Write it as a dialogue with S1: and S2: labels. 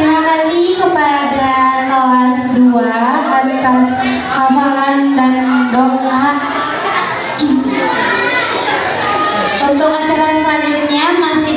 S1: Terima kasih kepada kelas 2 atas hafalan dan doa. Untuk acara selanjutnya masih